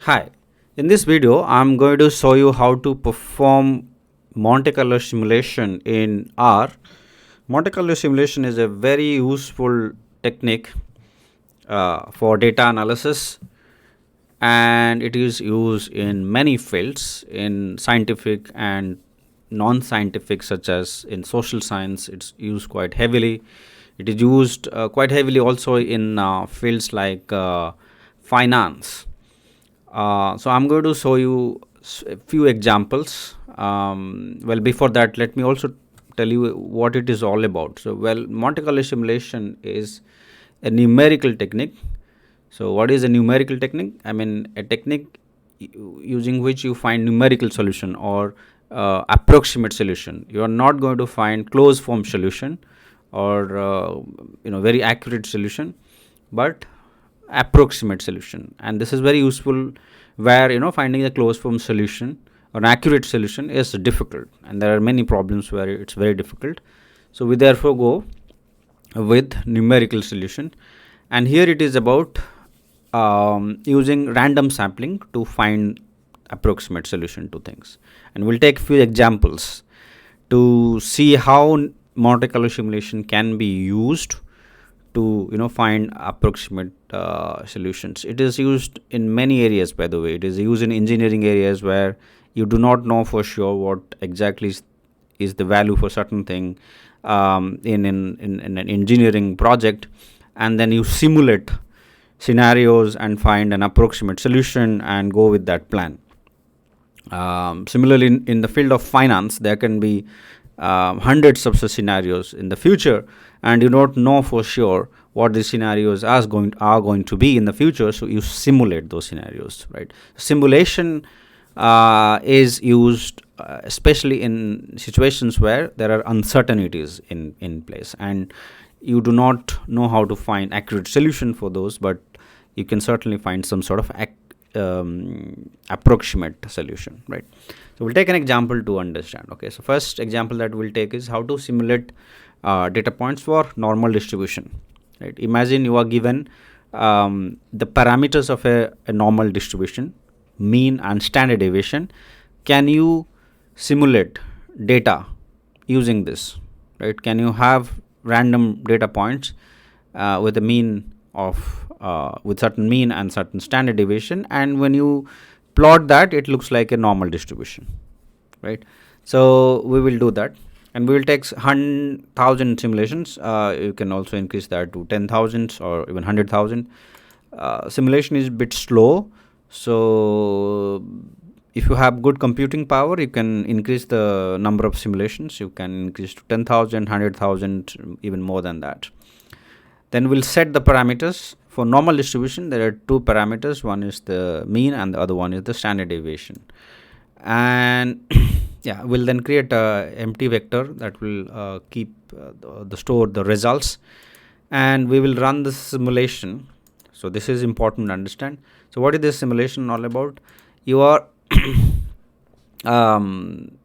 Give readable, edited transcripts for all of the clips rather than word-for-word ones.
Hi, in this video I'm going to show you how to perform Monte Carlo simulation in R. Monte Carlo simulation is a very useful technique for data analysis, and it is used in many fields in scientific and non-scientific, such as in social science. It's used quite heavily. It is used quite heavily also in fields like finance. So I'm going to show you a few examples. Well, before that, let me also tell you what it is all about. So, Monte Carlo simulation is a numerical technique. So, what is a numerical technique? I mean, a technique using which you find numerical solution or approximate solution. You are not going to find closed form solution or very accurate solution, but approximate solution. And this is very useful where finding a closed form solution or an accurate solution is difficult, and there are many problems where it's very difficult. So we therefore go with numerical solution, and here it is about using random sampling to find approximate solution to things. And we'll take few examples to see how Monte Carlo simulation can be used to find approximate solutions. It is used in many areas, by the way. It is used in engineering areas where you do not know for sure what exactly is the value for certain thing in an engineering project, and then you simulate scenarios and find an approximate solution and go with that plan. Similarly, in the field of finance, there can be hundreds of such scenarios in the future, and you don't know for sure what these scenarios are going to be in the future, so you simulate those scenarios, right? Simulation is used especially in situations where there are uncertainties in place, and you do not know how to find accurate solution for those, but you can certainly find some sort of approximate solution, right? So we'll take an example to understand. Okay, so first example that we'll take is how to simulate data points for normal distribution, right? Imagine you are given the parameters of a normal distribution, mean and standard deviation. Can you simulate data using this, right? Can you have random data points with a mean of with certain mean and certain standard deviation, and when you plot that, it looks like a normal distribution, right? So we will do that, and we will take 100,000 simulations. You can also increase that to 10,000 or even 100,000. Simulation is a bit slow, so if you have good computing power, you can increase the number of simulations. You can increase to 10,000, 100,000, even more than that. Then we'll set the parameters. For normal distribution, there are two parameters. One is the mean and the other one is the standard deviation. And yeah, we'll then create a empty vector that will keep store the results, and we will run the simulation. So this is important to understand. So what is this simulation all about? You are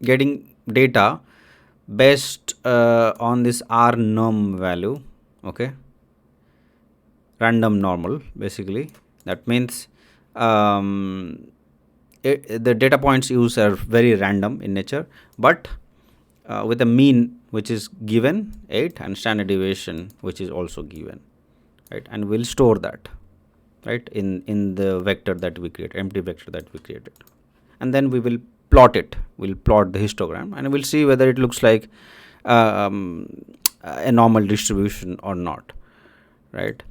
getting data based on this R norm value, okay? Random normal, basically. That means the data points used are very random in nature, but with a mean which is given 8 and standard deviation which is also given, right? And we'll store that, right, in the vector that we create, empty vector that we created, and then we will plot it. We'll plot the histogram, and we'll see whether it looks like a normal distribution or not, right?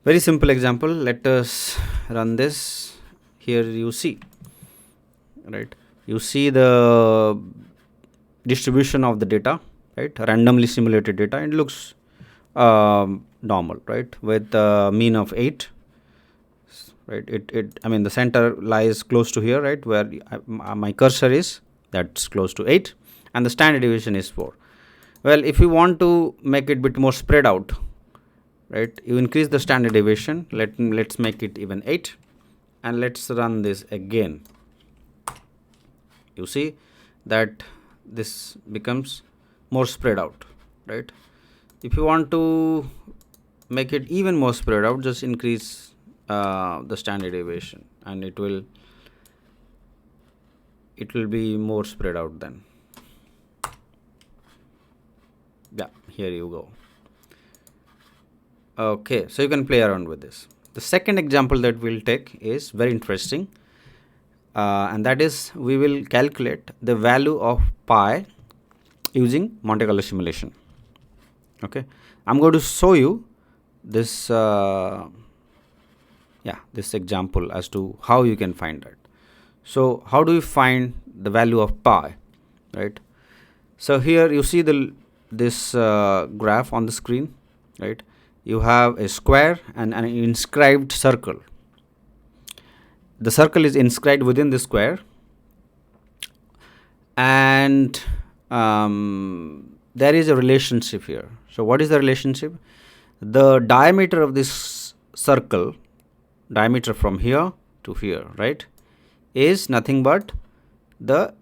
Very simple example. Let us run this. Here you see, right? You see the distribution of the data, right? Randomly simulated data. It looks normal, right? With a mean of 8, right? I mean, the center lies close to here, right? Where my cursor is, that's close to 8, and the standard deviation is 4. Well, if you want to make it a bit more spread out, right, you increase the standard deviation. Let's make it even 8, and let's run this again. You see that this becomes more spread out, right? If you want to make it even more spread out, just increase the standard deviation, and it will be more spread out then. Yeah, here you go. Okay, so you can play around with this. The second example that we'll take is very interesting, and that is we will calculate the value of pi using Monte Carlo simulation. Okay, I'm going to show you this this example as to how you can find that. So how do you find the value of pi, right? So here you see this graph on the screen, right? You have a square and an inscribed circle. The circle is inscribed within the square, and there is a relationship here. So what is the relationship? The diameter of this circle, diameter from here to here, right, is nothing but the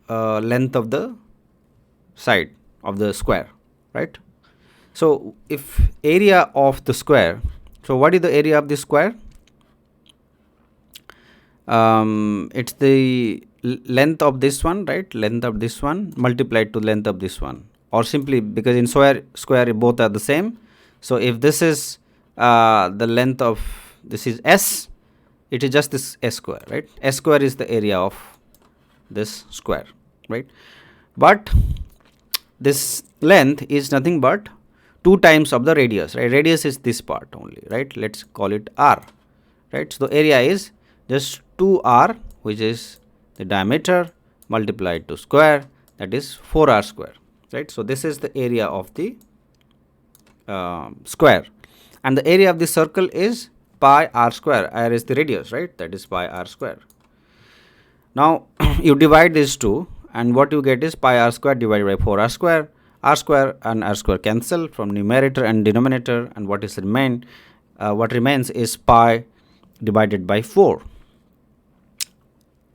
length of the side of the square, right? So if area of the square, so what is the area of the square? It's the length of this one, right? Length of this one multiplied to length of this one, or simply because in square both are the same. So if this is the length of this is s, it is just this s square, right? S square is the area of this square, right? But this length is nothing but 2 times of the radius, right? Radius is this part only, right? Let's call it r, right? So the area is just 2r, which is the diameter multiplied to square, that is 4r square, right? So this is the area of the square, and the area of the circle is pi r square. R is the radius, right? That is pi r square. Now you divide these two, and what you get is pi r square divided by 4r square. R square and r square cancel from numerator and denominator, and what remains is pi divided by 4.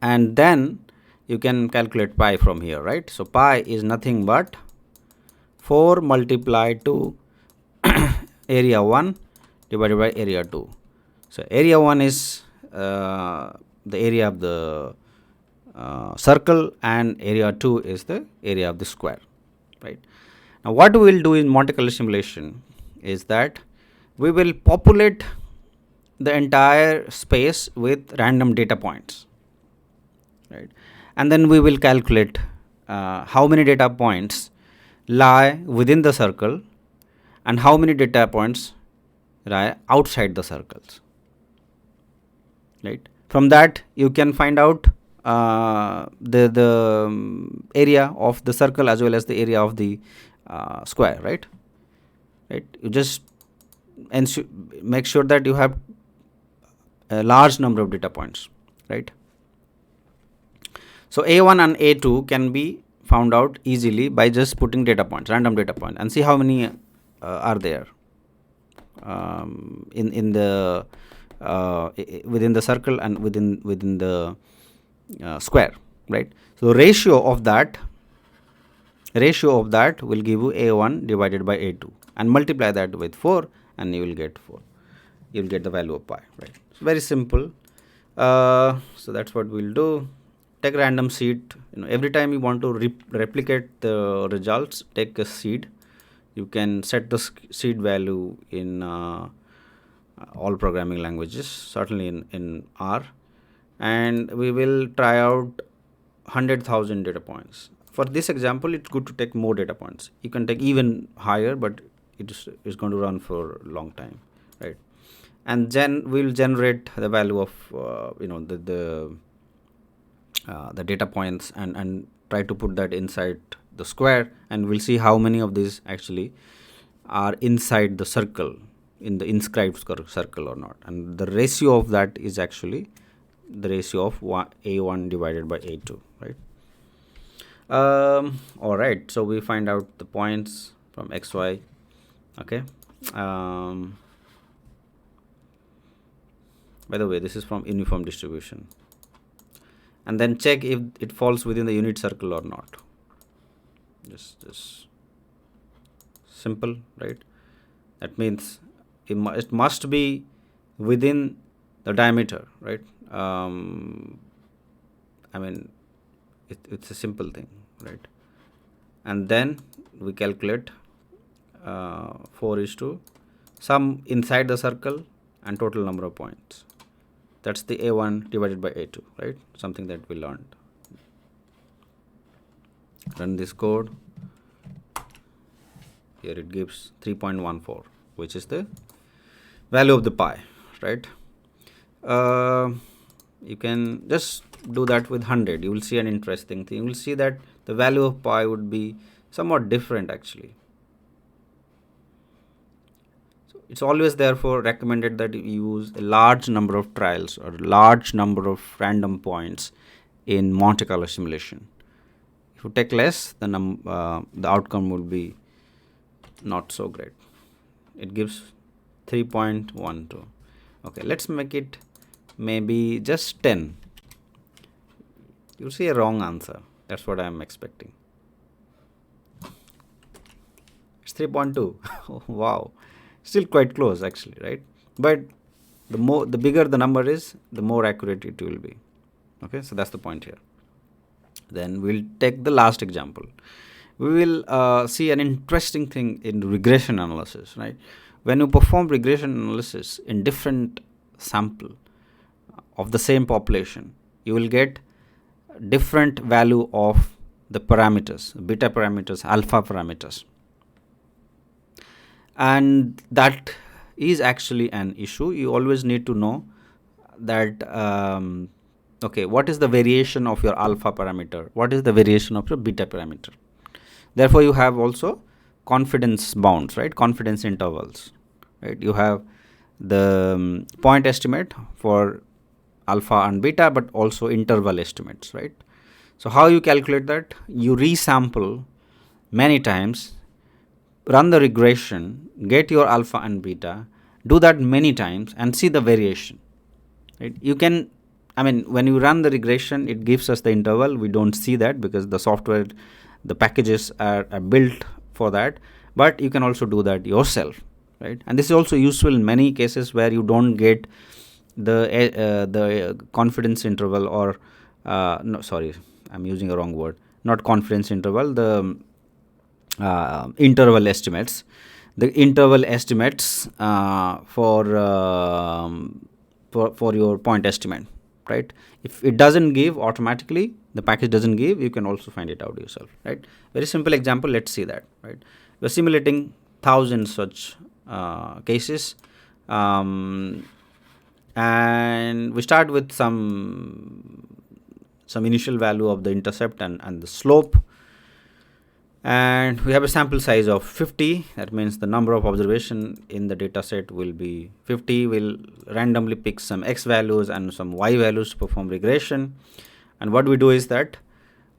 And then you can calculate pi from here, right? So pi is nothing but 4 multiplied to area 1 divided by area 2. So area 1 is the area of the circle, and area 2 is the area of the square, right? Now what we will do in Monte Carlo simulation is that we will populate the entire space with random data points, right? And then we will calculate how many data points lie within the circle and how many data points lie outside the circles, right? From that you can find out the area of the circle as well as the area of the square, right? You just make sure that you have a large number of data points, right? So a1 and a2 can be found out easily by just putting data points, random data points, and see how many are there in the within the circle and within the square, right? So ratio of that will give you a1 divided by a2, and multiply that with 4, and you will get 4. You will get the value of pi, right? So very simple. So that's what we'll do. Take a random seed. Every time you want to replicate the results, take a seed. You can set the seed value in all programming languages, certainly in R, and we will try out 100,000 data points. For this example, it's good to take more data points. You can take even higher, but it is going to run for a long time, right? And then we'll generate the value of the data points and try to put that inside the square, and we'll see how many of these actually are inside the circle, in the inscribed circle or not. And the ratio of that is actually the ratio of a1 divided by a2, right? All right, so we find out the points from xy. Okay. By the way, this is from uniform distribution, and then check if it falls within the unit circle or not. Just simple, right? That means it must be within the diameter, right? It's a simple thing, right? And then we calculate 4 is to sum inside the circle and total number of points. That's the A1 divided by A2, right? Something that we learned. Run this code. Here it gives 3.14, which is the value of the pi, right? You can just do that with 100. You will see an interesting thing. You will see that the value of pi would be somewhat different actually. So it's always therefore recommended that you use a large number of trials or large number of random points in Monte Carlo simulation. If you take less, the outcome would be not so great. It gives 3.12. Okay, let's make it maybe just 10. You'll see a wrong answer. That's what I'm expecting. It's 3.2. Wow, still quite close actually, right? But the bigger the number is, the more accurate it will be. Okay, so that's the point here. Then we'll take the last example. We will see an interesting thing in regression analysis, right? When you perform regression analysis in different sample of the same population, you will get different value of the parameters, beta parameters, alpha parameters. And that is actually an issue. You always need to know that, okay, what is the variation of your alpha parameter? What is the variation of your beta parameter? Therefore, you have also confidence bounds, right? Confidence intervals, right? You have the point estimate for alpha and beta, but also interval estimates, right? So how you calculate that? You resample many times, run the regression, get your alpha and beta, do that many times and see the variation, right? You can, when you run the regression, it gives us the interval. We don't see that because the software, the packages are built for that, but you can also do that yourself, right? And this is also useful in many cases where you don't get the confidence interval, or no, sorry, I'm using a wrong word, not confidence interval, the interval estimates, the interval estimates for your point estimate, right? If it doesn't give automatically, the package doesn't give, you can also find it out yourself, right? Very simple example. Let's see that, right? We're simulating 1,000 such cases, and we start with some initial value of the intercept and the slope, and we have a sample size of 50. That means the number of observation in the data set will be 50. We'll randomly pick some x values and some y values to perform regression. And what we do is that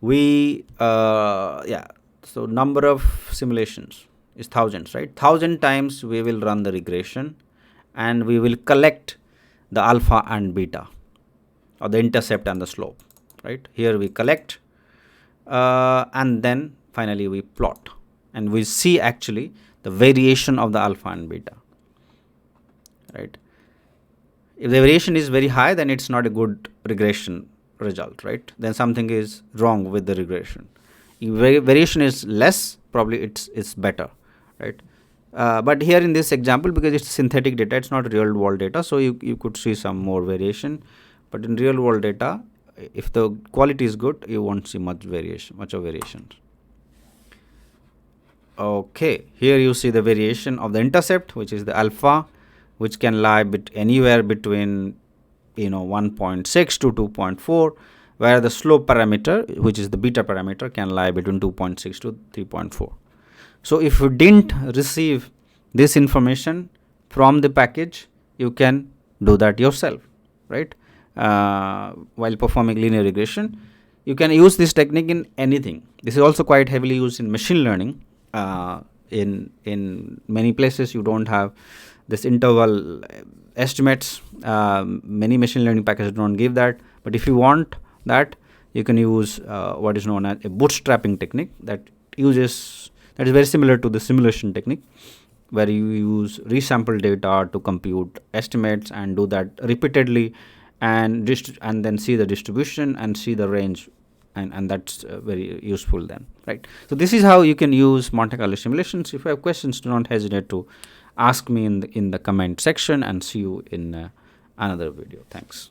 we so number of simulations is thousands, right? 1,000 times we will run the regression, and we will collect the alpha and beta, or the intercept and the slope, right? Here we collect, and then finally we plot, and we see actually the variation of the alpha and beta, right? If the variation is very high, then it's not a good regression result, right? Then something is wrong with the regression. If variation is less, probably it's better, right? But here in this example, because it's synthetic data, it's not real world data, so you could see some more variation. But in real world data, if the quality is good, you won't see much of variations. Okay, here you see the variation of the intercept, which is the alpha, which can lie anywhere between 1.6 to 2.4, where the slope parameter, which is the beta parameter, can lie between 2.6 to 3.4. So if you didn't receive this information from the package, you can do that yourself, right? While performing linear regression, you can use this technique in anything. This is also quite heavily used in machine learning. In many places you don't have this interval estimates. Many machine learning packages don't give that, but if you want that, you can use what is known as a bootstrapping technique that is very similar to the simulation technique. where you use resample data to compute estimates and do that repeatedly, and and then see the distribution and see the range, and that's very useful then, right? So this is how you can use Monte Carlo simulations. If you have questions, do not hesitate to ask me in the comment section, and see you in another video. Thanks.